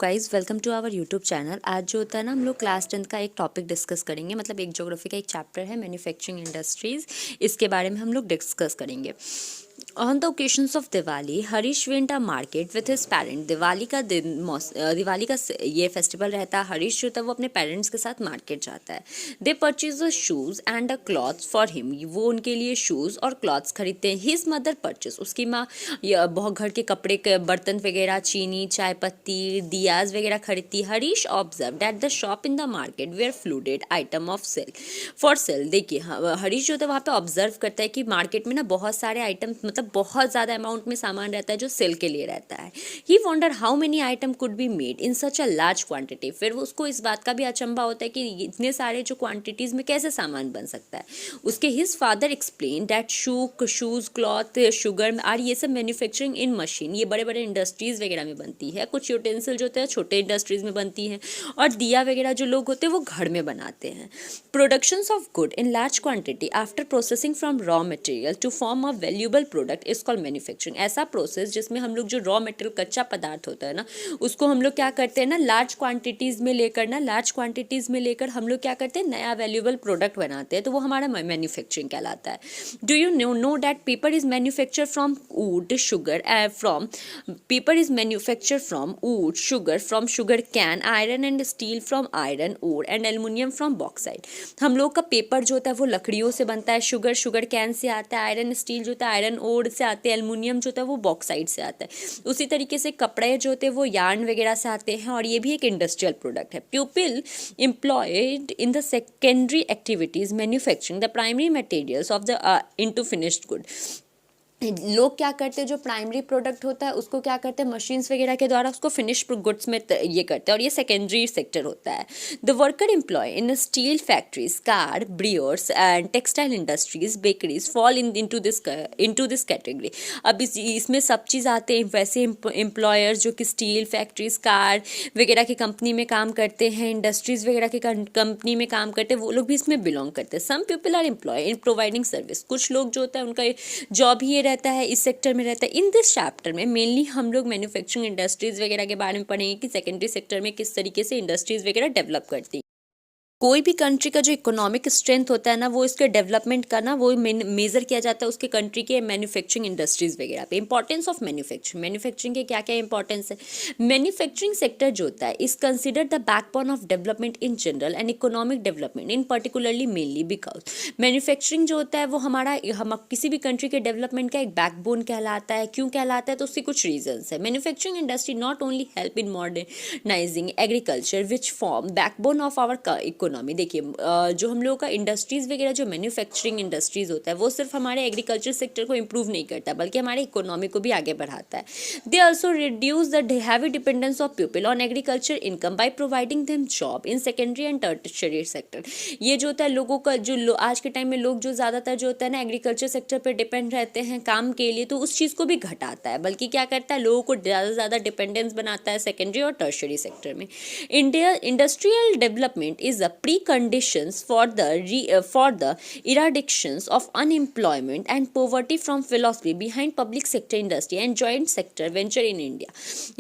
Guys welcome to our YouTube channel. आज जो होता है ना, हम लोग क्लास 10 का एक टॉपिक डिस्कस करेंगे, मतलब एक ज्योग्राफी का एक चैप्टर है मैन्युफैक्चरिंग इंडस्ट्रीज। इसके बारे में हम लोग डिस्कस करेंगे। On the occasions of Diwali Harish went a market with his parent. Diwali का दिन दिवाली का ये फेस्टिवल रहता है। हरीश जो था वो अपने पेरेंट्स के साथ मार्केट जाता है। दे purchase the shoes and the clothes for him. वो उनके लिए शूज़ और क्लॉथ्स खरीदते हैं। हिज मदर परचेज, उसकी माँ बहुत घर के कपड़े के बर्तन वगैरह, चीनी, चाय पत्ती, दियाज वगैरह खरीदती। Harish observe that the shop in the market were flooded item of sale for sale. देखिए हरीश जो था वहाँ पे ऑब्जर्व करता है कि मार्केट में ना बहुत सारे आइटम, मतलब बहुत ज़्यादा अमाउंट में सामान रहता है जो सेल के लिए रहता है। He wonder how many item could be made in such a large quantity. फिर वो उसको इस बात का भी अचंभा होता है कि इतने सारे जो क्वांटिटीज़ में कैसे सामान बन सकता है। उसके his father explain that shoes, cloth, sugar are ये सब मैन्युफैक्चरिंग इन मशीन, ये बड़े बड़े इंडस्ट्रीज़ वगैरह में बनती है। कुछ यूटेंसिल जो होते हैं छोटे इंडस्ट्रीज़ में बनती हैं, और दिया वगैरह जो लोग होते हैं वो घर में बनाते हैं। Productions of good in large quantity after processing from raw material to form a valuable product is called manufacturing. ऐसा प्रोसेस जिसमें हम लोग जो रॉ मटेरियल, कच्चा पदार्थ होता है ना, उसको हम लोग क्या करते हैं ना, लार्ज क्वांटिटीज़ में लेकर हम लोग क्या करते हैं, नया वैल्यूएबल प्रोडक्ट बनाते हैं। तो वो हमारा मैन्युफैक्चरिंग कहलाता है। Do you know that paper is manufacture from wood sugar from sugar cane, iron and steel from iron ore and aluminium from bauxite. हम लोग का पेपर जो होता है वो लकड़ियों से बनता है। शुगर कैन से आता है। आयरन स्टील जो होता है आयरन ओर से आते हैं। एल्युमिनियम जो होता है वो बॉक्साइट से आता है। उसी तरीके से कपड़े जो होते हैं वो यार्न वगैरह से आते हैं, और ये भी एक इंडस्ट्रियल प्रोडक्ट है। People employed in the secondary activities manufacturing the primary materials of the into finished good। लोग क्या करते हैं, जो प्राइमरी प्रोडक्ट होता है उसको क्या करते हैं, मशीन्स वगैरह के द्वारा उसको फिनिश गुड्स में ये करते हैं, और ये सेकेंडरी सेक्टर होता है। The worker employ in steel factories, car, beers and textile industries, bakeries fall into this category. अब इसमें सब चीज़ आते हैं। वैसे एम्प्लॉयर्स जो कि स्टील फैक्ट्रीज, कार वगैरह की कंपनी में काम करते हैं, इंडस्ट्रीज वगैरह की कंपनी में काम करते हैं, वो लोग भी इसमें बिलोंग करते हैं। Some people are employ in providing service. कुछ लोग जो होता है उनका जॉब ही रहता है, इस सेक्टर में रहता है। इन दिस चैप्टर में मेनली हम लोग मैन्युफैक्चरिंग इंडस्ट्रीज वगैरह के बारे में पढ़ेंगे कि सेकेंडरी सेक्टर में किस तरीके से इंडस्ट्रीज वगैरह डेवलप करती है। कोई भी कंट्री का जो इकोनॉमिक स्ट्रेंथ होता है ना, वो इसके डेवलपमेंट का ना वो मेजर किया जाता है उसके कंट्री के मैन्युफैक्चरिंग इंडस्ट्रीज वगैरह पे। इंपॉर्टेंस ऑफ मैन्युफैक्चरिंग के क्या क्या इंपॉर्टेंस है। मैन्युफैक्चरिंग सेक्टर जो होता है is consider the backbone of development in general and economic development in particularly mainly because manufacturing जो होता है वो हम किसी भी कंट्री के डेवलपमेंट का एक बैकबोन कहलाता है। क्यों कहलाता है, तो उसके कुछ रीजंस है। Manufacturing industry not only help in modernising agriculture which form backbone of our economy. देखिए जो हम लोगों का इंडस्ट्रीज वगैरह, जो मैन्युफैक्चरिंग इंडस्ट्रीज होता है वो सिर्फ हमारे एग्रीकल्चर सेक्टर को इंप्रूव नहीं करता, बल्कि हमारे इकोनॉमी को भी आगे बढ़ाता है। They also reduce the heavy dependence of people on agriculture income by providing them job in secondary and tertiary sector. ये जो होता है लोगों का जो आज के टाइम में लोग जो ज़्यादातर जो होता है ना एग्रीकल्चर सेक्टर पर डिपेंड रहते हैं काम के लिए, तो उस चीज़ को भी घटाता है, बल्कि क्या करता है, लोगों को ज़्यादा से ज़्यादा डिपेंडेंस बनाता है सेकेंडरी और टर्शियरी सेक्टर में। Industrial development is a preconditions for the eradications of unemployment and poverty from philosophy behind public sector industry and joint sector venture in India।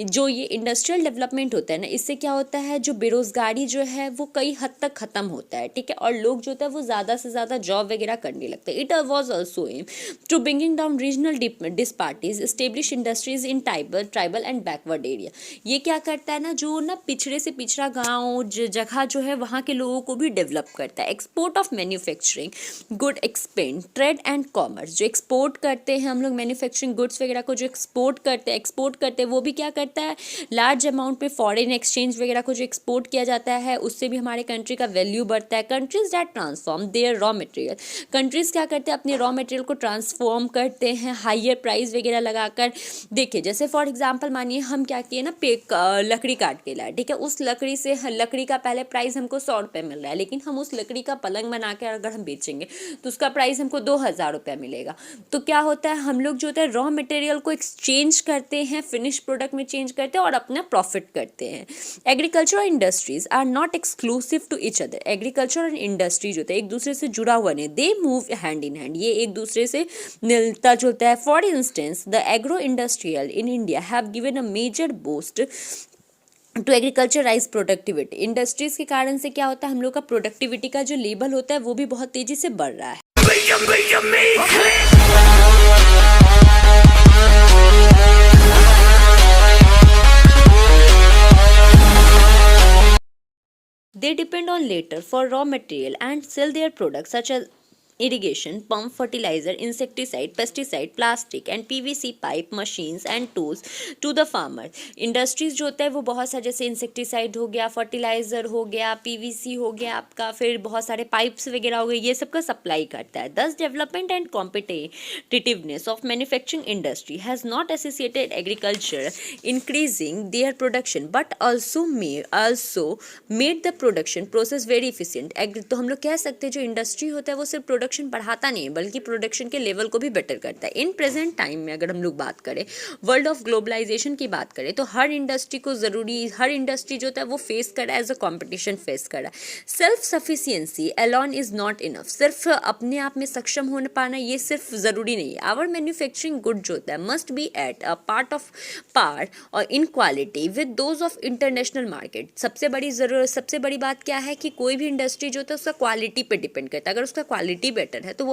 जो ये इंडस्ट्रियल डेवलपमेंट होता है ना, इससे क्या होता है, जो बेरोजगारी जो है वो कई हद तक खत्म होता है, ठीक है, और लोग जो होता है वो ज़्यादा से ज़्यादा जॉब वगैरह करने लगते हैं। It was also aim to bringing down regional disparities, establish industries in tribal and backward area. ये क्या करता है ना, जो ना पिछड़े से पिछड़ा गाँव जगह जो है वहाँ के लोगों को भी डेवलप करता है। Export of manufacturing good expand trade and commerce. जो एक्सपोर्ट करते हैं हम लोग मैन्युफैक्चरिंग गुड्स वगैरह को, जो एक्सपोर्ट करते हैं वो भी क्या करता है, लार्ज अमाउंट पे फॉरेन एक्सचेंज वगैरह को जो एक्सपोर्ट किया जाता है उससे भी हमारे कंट्री का वैल्यू बढ़ता है। Countries that transform their raw material, countries क्या करते हैं, अपने रॉ मटेरियल को ट्रांसफॉर्म करते हैं हाइयर प्राइस वगैरह लगाकर। देखिए जैसे फॉर एग्जाम्पल मानिए हम क्या किए ना, लकड़ी काट के लाए, ठीक है, उस लकड़ी का पहले प्राइस हमको 100 रुपये मिल रहा है, लेकिन हम उस लकड़ी का पलंग बना के अगर हम बेचेंगे तो उसका प्राइस हमको 2000 रुपये मिलेगा। तो क्या होता है, हम लोग जो होता है रॉ मटेरियल को एक्सचेंज करते हैं, फिनिश प्रोडक्ट में चेंज करते हैं और अपना प्रॉफिट करते हैं। एग्रीकल्चर और industries are not exclusive to each other. Agriculture और इंडस्ट्री जो होता है एक दूसरे से जुड़ा हुआ नहीं, they move hand in hand, ये एक दूसरे से मिलता जुलता है। For instance the agro industrial in India have given a major boost to agricultural productivity. Industries के कारण से क्या होता है, हम लोग का प्रोडक्टिविटी का जो लेवल होता है वो भी बहुत तेजी से बढ़ रहा है। They depend on later for raw material and sell their products such as irrigation, pump, fertilizer, insecticide, pesticide, plastic and PVC pipe, machines and tools to the farmer। Industries जो होता है वो बहुत सारे, जैसे इंसेक्टिसाइड हो गया, फर्टिलाइजर हो गया, पीवीसी हो गया आपका, फिर बहुत सारे पाइप्स वगैरह हो गए, ये सब का सप्लाई करता है। दस development and competitiveness of manufacturing industry has not associated agriculture increasing their production but also made the production process very efficient. तो हम लोग कह सकते हैं जो इंडस्ट्री होता है वो सिर्फ प्रोडक्शन बढ़ाता नहीं है बल्कि प्रोडक्शन के लेवल को भी बेटर करता है। इन प्रेजेंट टाइम में अगर हम लोग बात करें, वर्ल्ड ऑफ ग्लोबलाइजेशन की बात करें, तो हर इंडस्ट्री को हर इंडस्ट्री जो होता है वो फेस कर रहा है, एज अ कॉम्पिटिशन फेस कर रहा है। Self sufficiency alone is not enough. सिर्फ अपने आप में सक्षम होने पाना ये सिर्फ जरूरी नहीं है। आवर मैन्युफैक्चरिंग गुड जो होता है must be at a part और in quality with those of international market. सबसे बड़ी बात क्या है कि कोई भी इंडस्ट्री जो होता है उसका क्वालिटी पे डिपेंड करता है। अगर उसका क्वालिटी बेटर है तो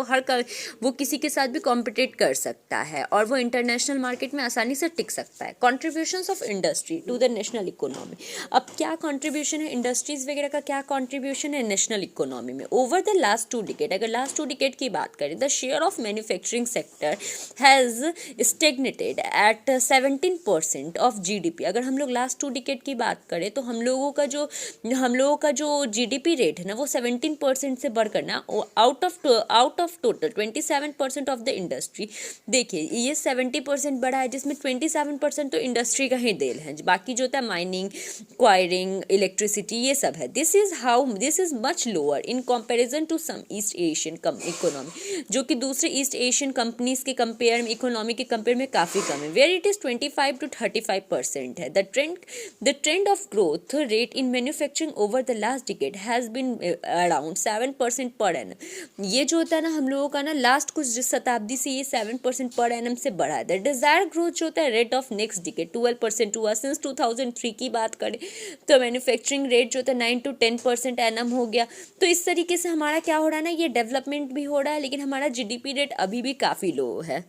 वो किसी के साथ भी कॉम्पिटेट कर सकता है और वो इंटरनेशनल मार्केट में आसानी से टिक सकता है। Contributions of industry to the national economy. अब क्या कॉन्ट्रीब्यूशन है इंडस्ट्रीज वगैरह का, क्या कॉन्ट्रीब्यूशन है नेशनल इकोनॉमी में? ओवर द लास्ट 2 डिकेड, अगर लास्ट 2 डिकेड की बात करें, the share of manufacturing sector has stagnated at 17% of GDP. अगर हम लोग लास्ट 2 डिकेड की बात करें तो हम लोगों का जो जीडीपी रेट है ना वो 17% से बढ़कर ना out of total 27% of the industry. देखिए ये 70% बढ़ा है जिसमें 27% तो इंडस्ट्री का ही देल है, बाकी जो होता है माइनिंग, क्वायरिंग, इलेक्ट्रिसिटी, ये सब है। This is much lower in comparison to some East Asian economy, जो कि दूसरे ईस्ट एशियन कंपनीज के कंपेयर में, इकोनॉमी के कंपेयर में काफ़ी कम है। वेयर इट इज़ 25 to 35% है। The trend of growth rate in manufacturing over the last decade has been around 7% per annum. ये जो होता है ना हम लोगों का ना लास्ट कुछ शताब्दी से ये 7% पर एनम से बढ़ा है। द डिजायर ग्रोथ जो होता है रेट ऑफ नेक्स्ट डिकेड 12% हुआ। सिंस 2003 की बात करें तो मैन्युफैक्चरिंग रेट जो होता है 9 to 10% एनम हो गया। तो इस तरीके से हमारा क्या हो रहा है ना, ये डेवलपमेंट भी हो रहा है लेकिन हमारा जीडीपी रेट अभी भी काफ़ी लो है।